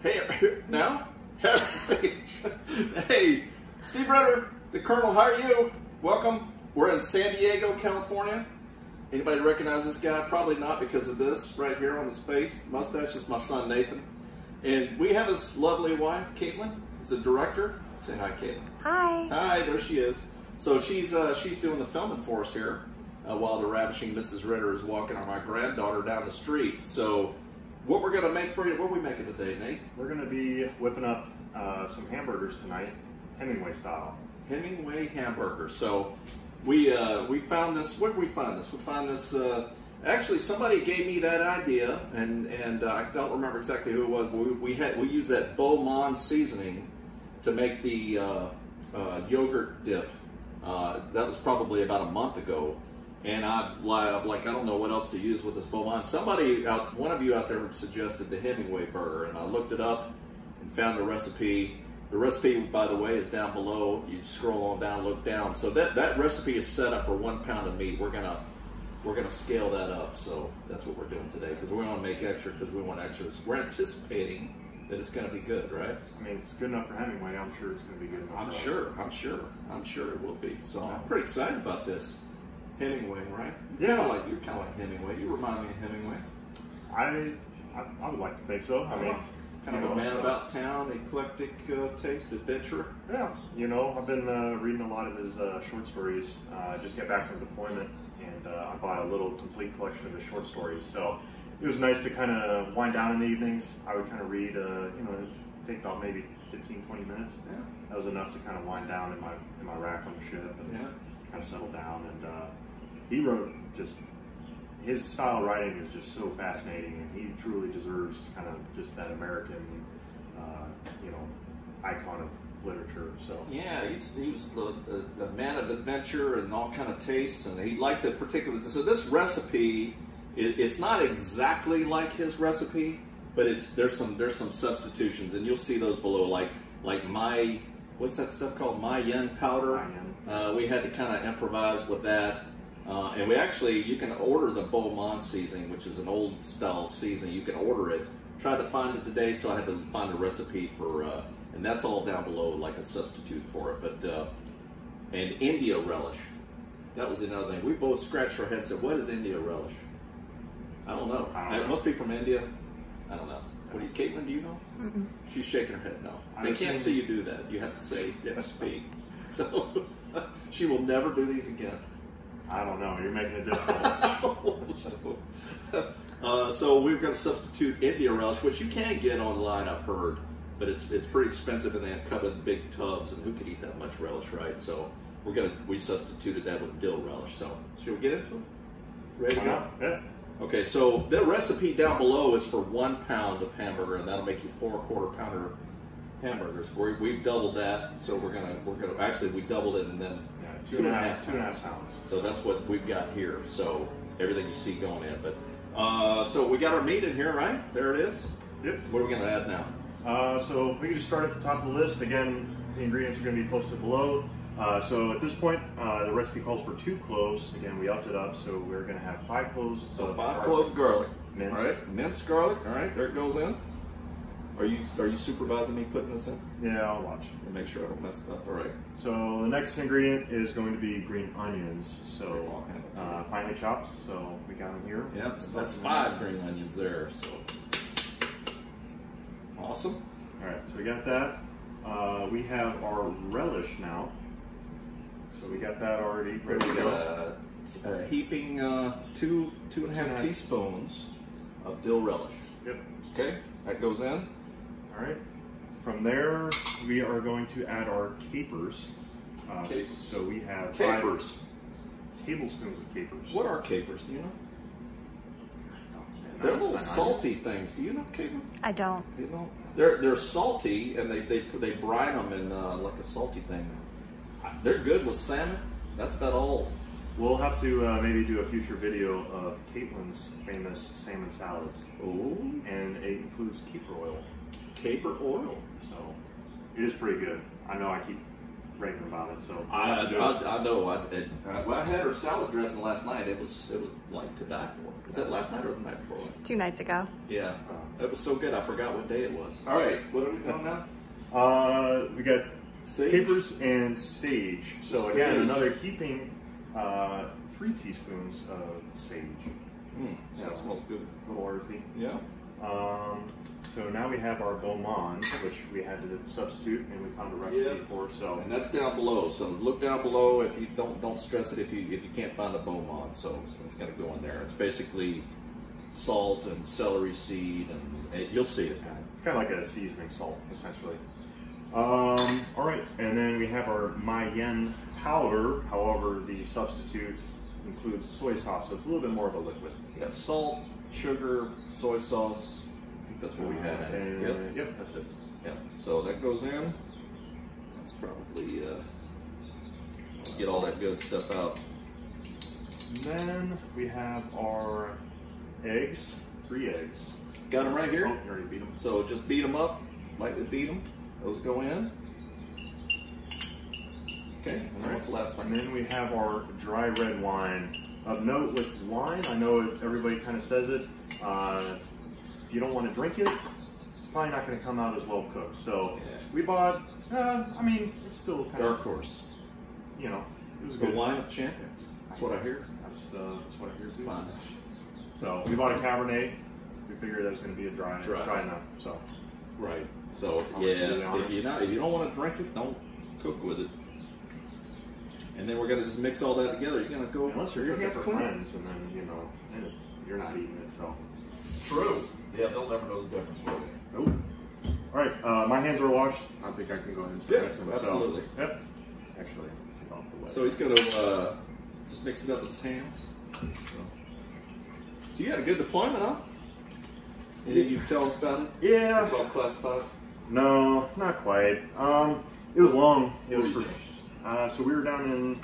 Hey, now? Hey, Steve Ritter, the Colonel, how are you? Welcome. We're in San Diego, California. Anybody recognize this guy? Probably not because of this right here on his face. Mustache is my son, Nathan. And we have his lovely wife, Caitlin. He's the director. Say hi, Caitlin. Hi. Hi, there she is. So she's doing the filming for us here while the ravishing Mrs. Ritter is walking our granddaughter down the street. So what we're going to make for you, what are we making today, Nate? We're going to be whipping up some hamburgers tonight, Hemingway style. Hemingway hamburgers. So we found this. Where did we find this? We found this. Actually, somebody gave me that idea, and I don't remember exactly who it was. But we used that Beaumont seasoning to make the yogurt dip. That was probably about a month ago, and I don't know what else to use with this Beaumont. One of you out there suggested the Hemingway burger, and I looked it up and found the recipe. The recipe, by the way, is down below. If you scroll on down, look down. So that recipe is set up for 1 pound of meat. We're gonna scale that up. So that's what we're doing today because we want to make extra because we want extras. We're anticipating that it's going to be good, right? I mean, if it's good enough for Hemingway, I'm sure it's going to be good enough I'm for sure it will be. So I'm pretty excited about this. Hemingway, right? Yeah. You're kind of like Hemingway. You remind me of Hemingway. I would like to think so. I mean, kind of a man about town, eclectic taste, adventurer. Yeah, you know, I've been reading a lot of his short stories. I just got back from deployment, and I bought a little complete collection of his short stories. So it was nice to kind of wind down in the evenings. I would kind of read, it'd take about maybe 15, 20 minutes. Yeah. That was enough to kind of wind down in my rack on the ship and kind of settle down. And he wrote his style of writing is just so fascinating, and he truly deserves kind of just that American, icon of literature. So yeah, he was a man of adventure and all kind of tastes, and he liked it particularly. So this recipe, it's not exactly like his recipe, but there's some substitutions, and you'll see those below. Like what's that stuff called? Mayen powder. Mayen. We had to kind of improvise with that. And you can order the Beaumont seasoning, which is an old style seasoning. You can order it. Tried to find it today, so I had to find a recipe for, and that's all down below, like a substitute for it. But and India relish, that was another thing. We both scratched our heads and said, "What is India relish?" I don't know. It must be from India. I don't know. What do you, Caitlin? Do you know? Mm-mm. She's shaking her head no. They can't see you do that. You have to say yes, speak. So she will never do these again. I don't know. You're making it difficult. So we're going to substitute India relish, which you can get online, I've heard, but it's pretty expensive, and they come in big tubs, and who could eat that much relish, right? So we substituted that with dill relish. So should we get into it? Ready to go? Yeah. Okay. So the recipe down below is for 1 pound of hamburger, and that'll make you 4 1/4 pounder hamburgers. We've doubled that, so we're gonna actually we doubled it and then. 2.5 pounds. So that's what we've got here. So everything you see going in. But so we got our meat in here, right? There it is. Yep. What are we going to add now? So we can just start at the top of the list. Again, the ingredients are going to be posted below. So at this point, the recipe calls for 2 cloves. Again, we upped it up, so we're going to have 5 cloves. So 5 cloves of garlic. Minced. All right, minced garlic. All right, there it goes in. Are you supervising me putting this in? Yeah, I'll watch. And make sure I don't mess it up. All right. So the next ingredient is going to be green onions. So finely chopped. So we got them here. Yep. So that's 5 green onions there. So awesome. All right. So we got that. We have our relish now. So we got that already ready to go. A heaping 2.5 teaspoons of dill relish. Yep. Okay. That goes in. All right. From there, we are going to add our capers. So we have capers. 5 tablespoons of capers. What are capers? Do you know? They're little salty things. Do you know, Caitlin? I don't. You know, they're salty, and they brine them in like a salty thing. They're good with salmon. That's about all. We'll have to maybe do a future video of Caitlin's famous salmon salads. Ooh. And it includes caper oil. Caper oil. So it is pretty good. I know I keep raving about it. So I know. Well, I had her salad dressing last night. It was like to die for. Was that last night or the night before? 2 nights ago. Yeah, it was so good. I forgot what day it was. All right, what are we doing now? We got Sage? capers and sage. So again, Sage. another heaping, 3 teaspoons of sage. Yeah, it smells good. A little earthy. Yeah. So now we have our Beaumont, which we had to substitute, and we found a recipe for. So And that's down below. So look down below. If you don't stress it if you can't find the Beaumont. So it's gonna go in there. It's basically salt and celery seed, and you'll see it. it's kind of like a seasoning salt, essentially. All right, and then we have our Mayen powder. However, the substitute includes soy sauce, so it's a little bit more of a liquid. You got salt, sugar, soy sauce. I think that's what we had. And, yep, that's it. Yeah. So that goes in. Let's probably get all that good stuff out. And then we have our eggs, 3 eggs. Got them right here. Oh, you already beat them. So just beat them up, lightly beat them. Those go in. Okay, and then what's the last one? And then we have our dry red wine. Of note with wine, I know everybody kind of says it, if you don't want to drink it, it's probably not going to come out as well cooked. So we bought, I mean, it's still kind Dark of, Horse. you know, it was The good. wine of champions. That's what I hear. That's what I hear too. Fine. So we bought a Cabernet. We figured that was going to be a dry enough. So Right. So I was really yeah, honest. if you don't want to drink it, don't cook with it. And then we're gonna just mix all that together. You're gonna go unless you're your cooking hands for clean. friends, and then you're not eating it. So True. Yeah, they'll never know the difference. Will they? nope. All right, my hands are washed. I think I can go ahead and start Yeah, mixing. absolutely. So, yep. Actually, take off the wet. So he's gonna just mix it up with his hands. So you had a good deployment, huh? Anything you can tell us about it? yeah. It's all classified. No, not quite. It was long. It was Where for. you So we were down in.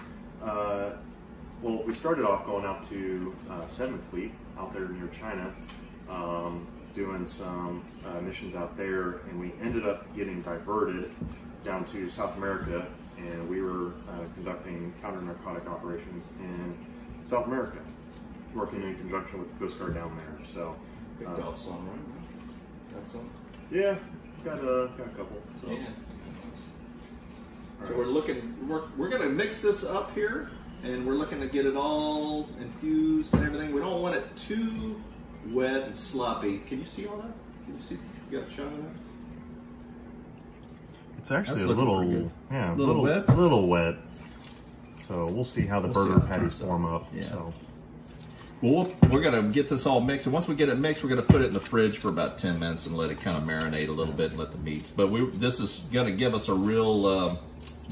Well, we started off going out to 7th Fleet out there near China, doing some missions out there, and we ended up getting diverted down to South America, and we were conducting counter-narcotic operations in South America, working in conjunction with the Coast Guard down there. So, Big golf song, right? That song. yeah, got a couple. So. Yeah. So we're gonna mix this up here, and we're looking to get it all infused and everything. We don't want it too wet and sloppy. Can you see all that? Can you see? You got a shot of that? It's actually That's a looking little, pretty good. yeah, Little wet? a little wet. So we'll see how the We'll see burger how it patties turns out. form up. Yeah. So Well, we're gonna get this all mixed, and once we get it mixed, we're gonna put it in the fridge for about 10 minutes and let it kind of marinate a little bit and let the meats. But this is gonna give us a real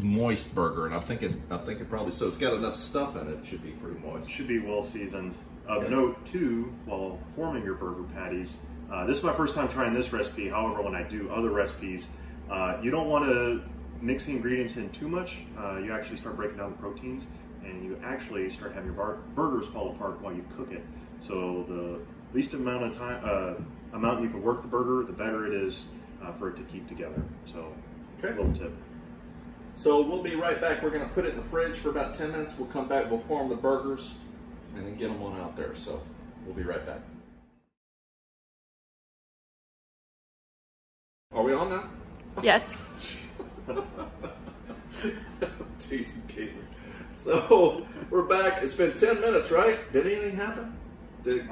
moist burger, and I think it probably so. It's got enough stuff in it. It should be pretty moist. it should be well seasoned. Of Yeah. note too, while forming your burger patties, this is my first time trying this recipe. However, when I do other recipes, you don't want to mix the ingredients in too much. You actually start breaking down the proteins, and you actually start having your burgers fall apart while you cook it. So the least amount of time, amount you can work the burger, the better it is for it to keep together. So, Okay. little tip. So we'll be right back. We're gonna put it in the fridge for about 10 minutes. We'll come back. We'll form the burgers, and then get them on out there. So we'll be right back. Are we on now? Yes. Teasing Caitlin. So we're back. It's been 10 minutes, right? Did anything happen? Did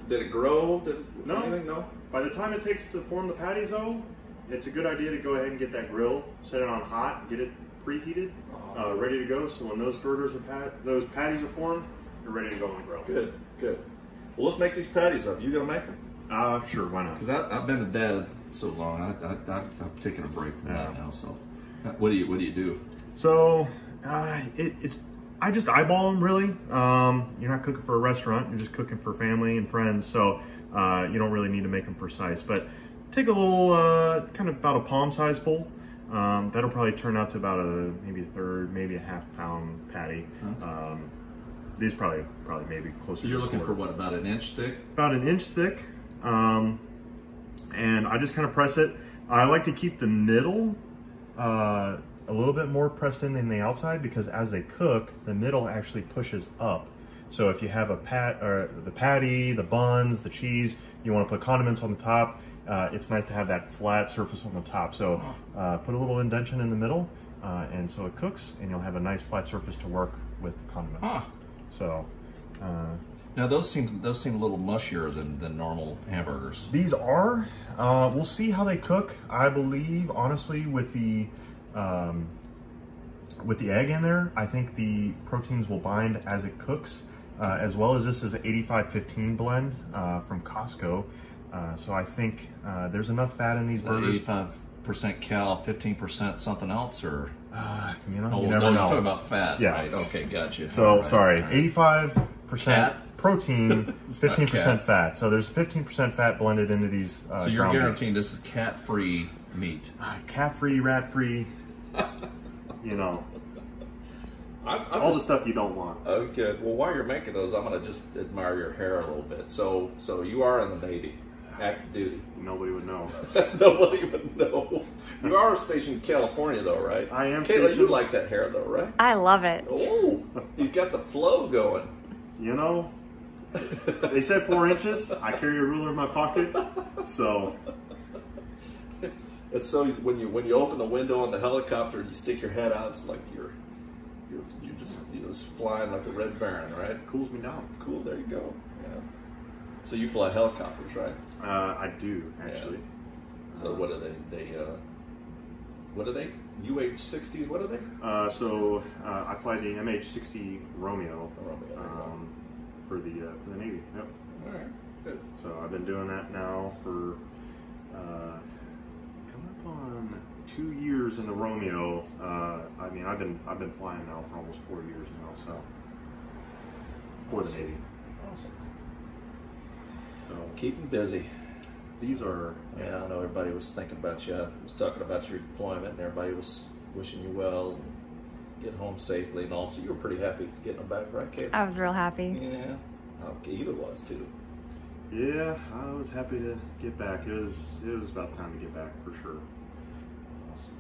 it grow? Did it, No. anything? No. By the time it takes to form the patties, though, it's a good idea to go ahead and get that grill, set it on hot, get it preheated, ready to go. So when those burgers are those patties are formed, you're ready to go on the grill. Good. Good. Well, let's make these patties up. You gonna make them? Sure, why not? Because I've been a dad so long. I've taken a break from that now. So, what do you do? So it's I just eyeball them really. You're not cooking for a restaurant; you're just cooking for family and friends. So you don't really need to make them precise. But take a little, kind of about a palm size full. That'll probably turn out to about maybe a third, maybe a half-pound patty. Okay. These probably maybe closer. So you're to a looking for quarter. what, about an inch thick? About an inch thick, and I just kind of press it. I like to keep the middle of a little bit more pressed in than the outside, because as they cook, the middle actually pushes up. So if you have the patty, the buns, the cheese, you want to put condiments on the top, it's nice to have that flat surface on the top. So put a little indentation in the middle, and so it cooks, and you'll have a nice flat surface to work with the condiments. Huh. So now those seem a little mushier than normal hamburgers. these are. We'll see how they cook. I believe, honestly, with the egg in there, I think the proteins will bind as it cooks. As well as this is an 85-15 blend from Costco. So I think there's enough fat in these burgers. 85% cal, 15% something else, or you know, oh, you never no, know. you're talking about fat, Yeah. right? Okay, gotcha. So Right, sorry, right. 85% Cat? protein, It's not 15% cat. fat. So there's 15% fat blended into these. So you're ground beef. guaranteeing this is cat-free meat. Cat-free, rat-free. You know, all the stuff you don't want. Okay. Well, while you're making those, I'm gonna just admire your hair a little bit. So you are in the Navy, active duty. Nobody would know. Nobody would know. You are stationed in California, though, right? I am Kayla, you stationed- like that hair, though, right? I love it. Oh, he's got the flow going. You know, they said 4 inches. I carry a ruler in my pocket, so It's so when you open the window on the helicopter, you stick your head out. It's like you're just flying like the Red Baron, right? it cools me down. Cool. There you go. Yeah. So you fly helicopters, right? I do actually. So what are they? What are they? UH-60s? What are they? I fly the MH-60 Romeo for the Navy. Yep. All right. Good. So I've been doing that now for coming up on 2 years in the Romeo. I mean, I've been flying now for almost 4 years now. So for the Navy. Awesome. So Keep them busy. these are. Yeah, I know everybody was thinking about you. I was talking about your deployment, and everybody was wishing you well and get home safely. And also, you were pretty happy getting them back, right, Kate? I was real happy. Yeah. Okay, Eva was too. Yeah, I was happy to get back. It was about time to get back for sure. Awesome.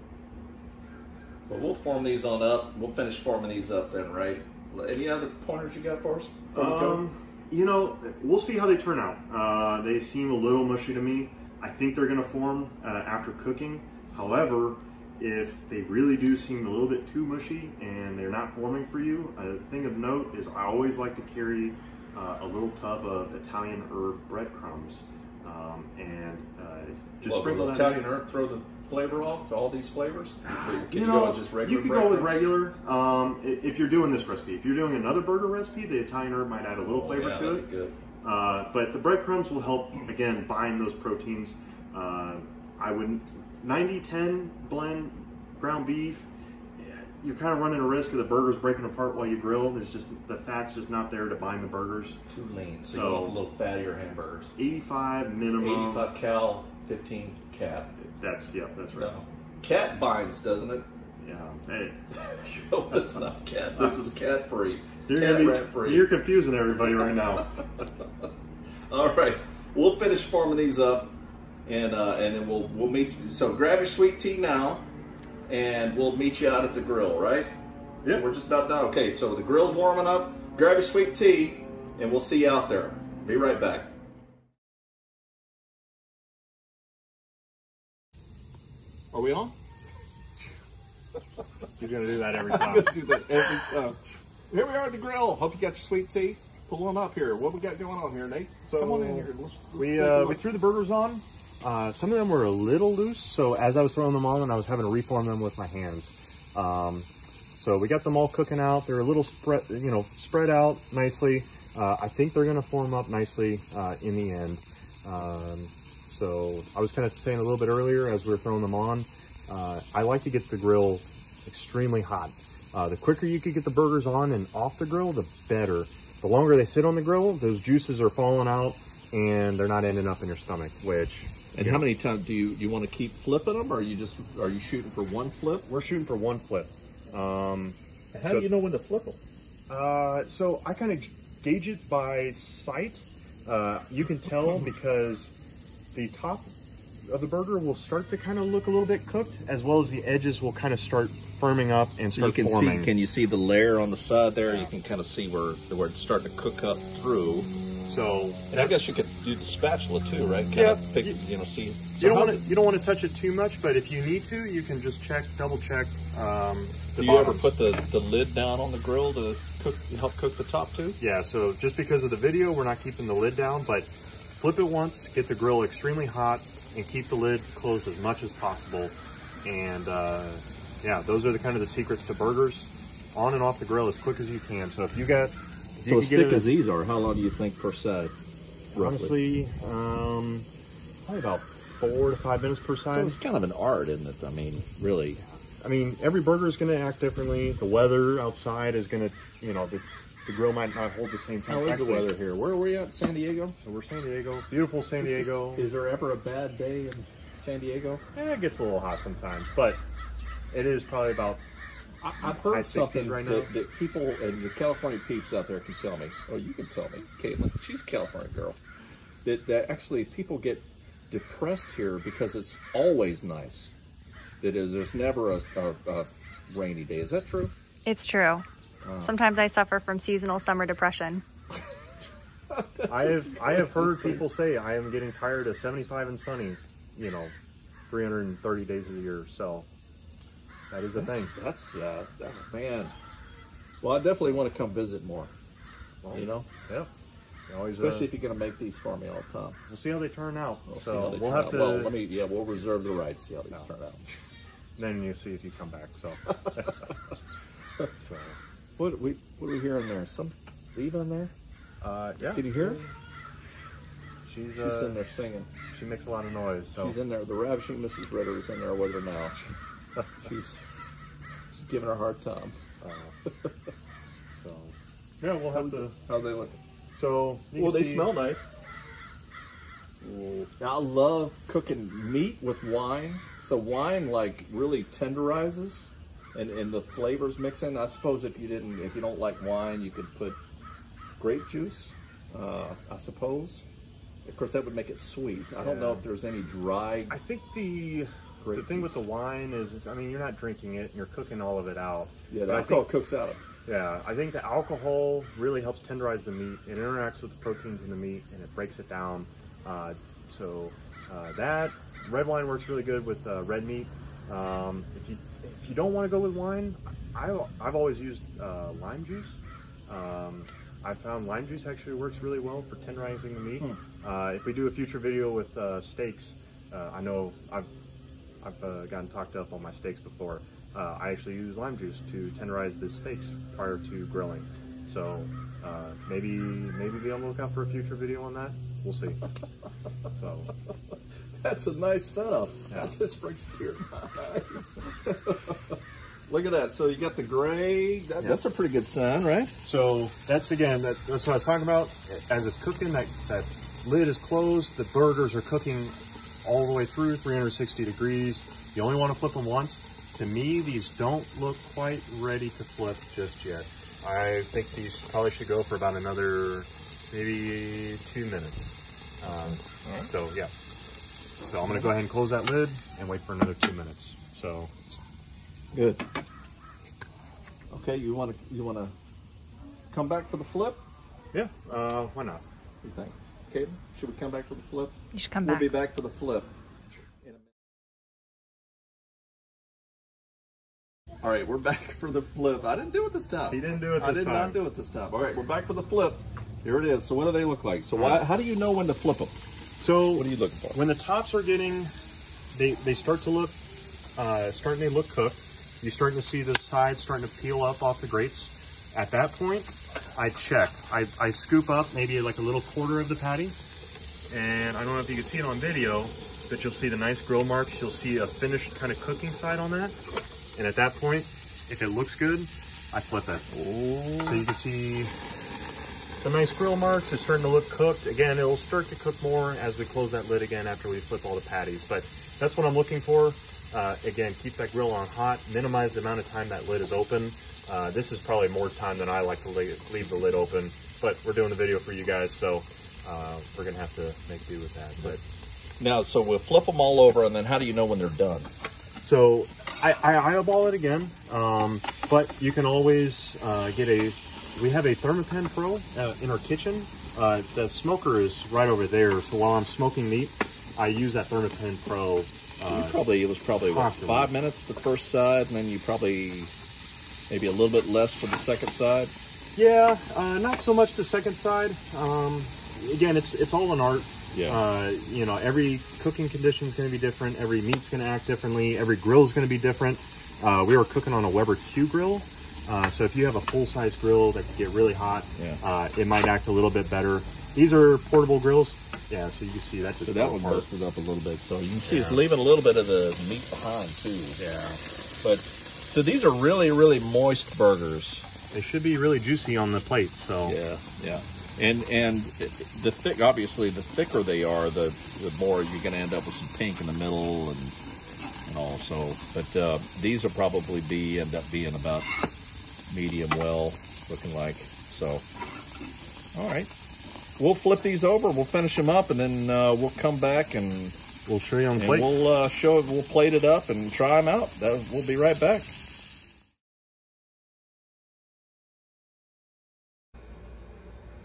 Well, we'll form these on up. We'll finish forming these up then, right? Any other pointers you got for us? before we go? You know, we'll see how they turn out. They seem a little mushy to me. I think they're going to form after cooking. However, if they really do seem a little bit too mushy and they're not forming for you, a thing of note is I always like to carry a little tub of Italian herb breadcrumbs and just Well, sprinkle will that Italian herb throw the flavor off, all these flavors? Can you know, go with just regular you could go with breadcrumbs? regular. If you're doing this recipe, if you're doing another burger recipe, the Italian herb might add a little flavor yeah, to that'd it. be good. But the breadcrumbs will help, again, bind those proteins. I would 90-10 blend ground beef. You're kind of running a risk of the burgers breaking apart while you grill. There's just the fat's just not there to bind the burgers. Too lean. So, So- you want the little fattier hamburgers. 85 minimum. 85 cal, 15 cat. That's right. No. Cat binds, doesn't it? Yeah. Hey, No, that's not cat. This is cat free. you're confusing everybody right now. All right, we'll finish forming these up, and then we'll meet you. So grab your sweet tea now, and we'll meet you out at the grill, right? Yep. So we're just about done. Okay, so the grill's warming up. Grab your sweet tea, and we'll see you out there. Be right back. Are we on? He's gonna do that every I'm time. gonna do that every time. Here we are at the grill. Hope you got your sweet tea. Pull on up here. What we got going on here, Nate? So come on in here. Let's We take a look. threw the burgers on. Some of them were a little loose, so as I was throwing them on, I was having to reform them with my hands. So we got them all cooking out. They're a little spread out nicely. I think they're going to form up nicely in the end. So I was kind of saying a little bit earlier as we were throwing them on, I like to get the grill extremely hot. The quicker you can get the burgers on and off the grill, the better. The longer they sit on the grill, those juices are falling out and they're not ending up in your stomach, which... And how many times do you want to keep flipping them, or are you shooting for one flip? We're shooting for one flip. How do you know when to flip them? So I kind of gauge it by sight. You can tell because the top of the burger will start to kind of look a little bit cooked, as well as the edges will kind of start firming up and start you can forming. see, can you see the layer on the side there? You can kind of see where it's starting to cook up through. So, and I guess you could do the spatula too, right? Kind yeah. of pick, you know, see. You don't want to touch it too much, but if you need to, you can just double check. Do you ever put the lid down on the grill to help cook the top too? Yeah. So just because of the video, we're not keeping the lid down, but flip it once, get the grill extremely hot, and keep the lid closed as much as possible. And yeah, those are the kind of the secrets to burgers, on and off the grill as quick as you can. So if you got, so as thick as these are, how long do you think per side? Honestly, probably about 4 to 5 minutes per side. So it's kind of an art, isn't it? I mean, really. I mean, every burger is going to act differently. The weather outside is going to, you know, the grill might not hold the same temperature. How is the weather here? Where are we at? San Diego? So we're San Diego. Beautiful San Diego. Is there ever a bad day in San Diego? It gets a little hot sometimes, but it is probably about I've heard something right now. That people and the California peeps out there can tell me. Oh, you can tell me. Caitlin, she's a California girl. That actually people get depressed here because it's always nice. There's never a rainy day. Is that true? It's true. Sometimes I suffer from seasonal summer depression. I have heard people say I am getting tired of 75 and sunny, you know, 330 days of the year. So that is a thing. That's man. Well, I definitely want to come visit more. Well, you know, yeah. Always, especially if you're going to make these for me all the time. We'll see how they turn out. We'll have to. Well, we'll reserve the right to see how these turn out. Then you see if you come back. So, What are we hearing there? Some Eva in there? Yeah. Can you hear her? She's in there singing. She makes a lot of noise. So. She's in there. The ravishing Mrs. Ritter is in there with her now. She's giving her a hard time. So yeah, we'll have to. How they look? So they smell nice. I love cooking meat with wine. So wine like really tenderizes, and the flavors mix in. I suppose if you don't like wine, you could put grape juice. I suppose. Of course, that would make it sweet. I don't know if there's any dry. I think the thing with the wine is, I mean, you're not drinking it; you're cooking all of it out. Yeah, the alcohol cooks out. Yeah, I think the alcohol really helps tenderize the meat. It interacts with the proteins in the meat, and it breaks it down. That red wine works really good with red meat. If you don't want to go with wine, I've always used lime juice. I found lime juice actually works really well for tenderizing the meat. If we do a future video with steaks, I know I've gotten talked up on my steaks before. I actually use lime juice to tenderize the steaks prior to grilling. So maybe be on the lookout for a future video on that. We'll see. So that's a nice setup. Yeah. That just brings a tear to my eye. Look at that. So you got the gray. That's a pretty good sign, right? So that's what I was talking about. As it's cooking, that lid is closed. The burgers are cooking all the way through 360 degrees. You only want to flip them once. To me, these don't look quite ready to flip just yet. I think these probably should go for about another maybe 2 minutes. Right. So yeah. So I'm gonna go ahead and close that lid and wait for another 2 minutes. So good. Okay, you wanna come back for the flip? Yeah. Why not? What do you think? Kaden, should we come back for the flip? You should come back. We'll be back for the flip. All right, we're back for the flip. I didn't do it this time. He didn't do it this time. I did not do it this time. All right, we're back for the flip. Here it is. So what do they look like? So how do you know when to flip them? So what are you looking for? When the tops are getting, they start to look, starting to look cooked. You're starting to see the sides starting to peel up off the grates. At that point, I check. I scoop up maybe like a little quarter of the patty. And I don't know if you can see it on video, but you'll see the nice grill marks. You'll see a finished kind of cooking side on that. And at that point, if it looks good, I flip it. Oh. So you can see the nice grill marks. It's starting to look cooked. Again, it'll start to cook more as we close that lid again after we flip all the patties. But that's what I'm looking for. Again, keep that grill on hot. Minimize the amount of time that lid is open. This is probably more time than I like to leave the lid open. But we're doing a video for you guys, so we're going to have to make do with that. But Now, so we'll flip them all over, and then how do you know when they're done? So I eyeball it again, but you can always we have a Thermapen Pro in our kitchen. The smoker is right over there, so while I'm smoking meat, I use that Thermapen Pro. It was probably what, 5 minutes the first side, and then you probably maybe a little bit less for the second side. Yeah, not so much the second side. Again, it's all an art. Yeah. You know, every cooking condition is going to be different. Every meat's going to act differently. Every grill is going to be different. We were cooking on a Weber Q grill. So if you have a full-size grill that can get really hot, it might act a little bit better. These are portable grills. Yeah, so you can see that. So that one busted up a little bit. So you can see it's leaving a little bit of the meat behind too. Yeah. But so these are really, really moist burgers. They should be really juicy on the plate. So yeah. And the obviously the thicker they are, the more you're going to end up with some pink in the middle and all. So, but these will probably end up being about medium well, looking like. So, all right, we'll flip these over, we'll finish them up, and then we'll come back and we'll show you on the plate. We'll plate it up and try them out. We'll be right back.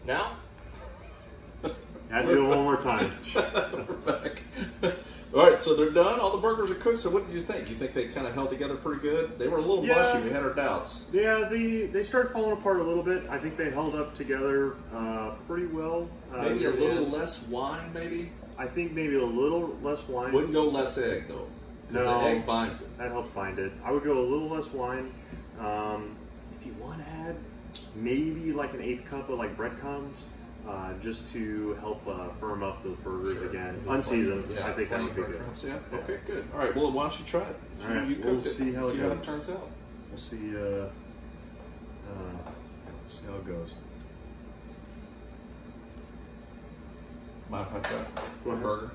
Now? I'll do it one more time. We're back. All right, so they're done. All the burgers are cooked. So what did you think? You think they kind of held together pretty good? They were a little mushy. We had our doubts. Yeah, they started falling apart a little bit. I think they held up together pretty well. Maybe a little less wine, maybe? I think maybe a little less wine. Wouldn't go less egg, though. Because the egg binds it. That helps bind it. I would go a little less wine. If you want to add maybe like an 1/8 cup of like breadcrumbs, just to help firm up those burgers again. Unseasoned, I think that would be good. Yeah. Okay, good. All right, well, why don't you try it? All right, we'll see how it turns out. We'll see how it goes. Mind if I try Go ahead. burger?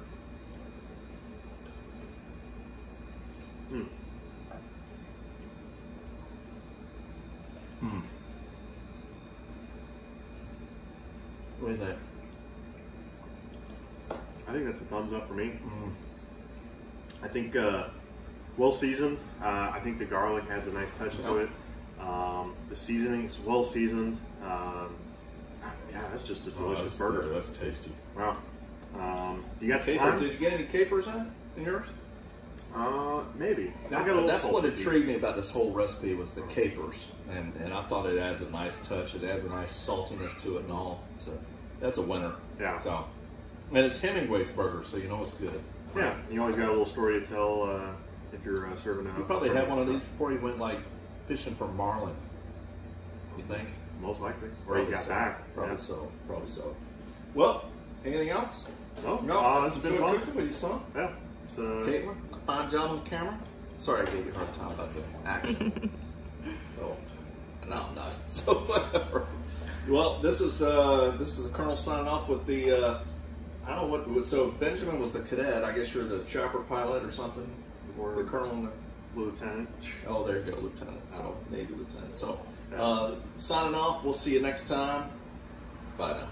What do you think? I think that's a thumbs up for me. I think well seasoned. I think the garlic adds a nice touch to it. The seasoning is well seasoned. Yeah, that's just a delicious burger. That's tasty. Wow. You got the Caper? time? Did you get any capers in yours? Maybe. That's what intrigued me about this whole recipe was the capers, and I thought it adds a nice touch. It adds a nice saltiness to it and all. So that's a winner. Yeah. So, and it's Hemingway's burger, so you know it's good. Yeah. You always got a little story to tell if you're serving out. You probably had one of these before you went like fishing for marlin. You think? Most likely. Or Probably you got so. back. Probably Yeah. so. Probably so. Well, anything else? No. It's been fun. cooking with you, son. Yeah. It's, Caitlin, a fine job on the camera. Sorry I gave you a hard time about the action. So, no, I'm not. So whatever. Well, this is the Colonel signing off with the I don't know what. So Benjamin was the cadet. I guess you're the chopper pilot or something, or the Colonel and the Lieutenant. Oh, there you go, Lieutenant. So Navy Lieutenant. So signing off. We'll see you next time. Bye now.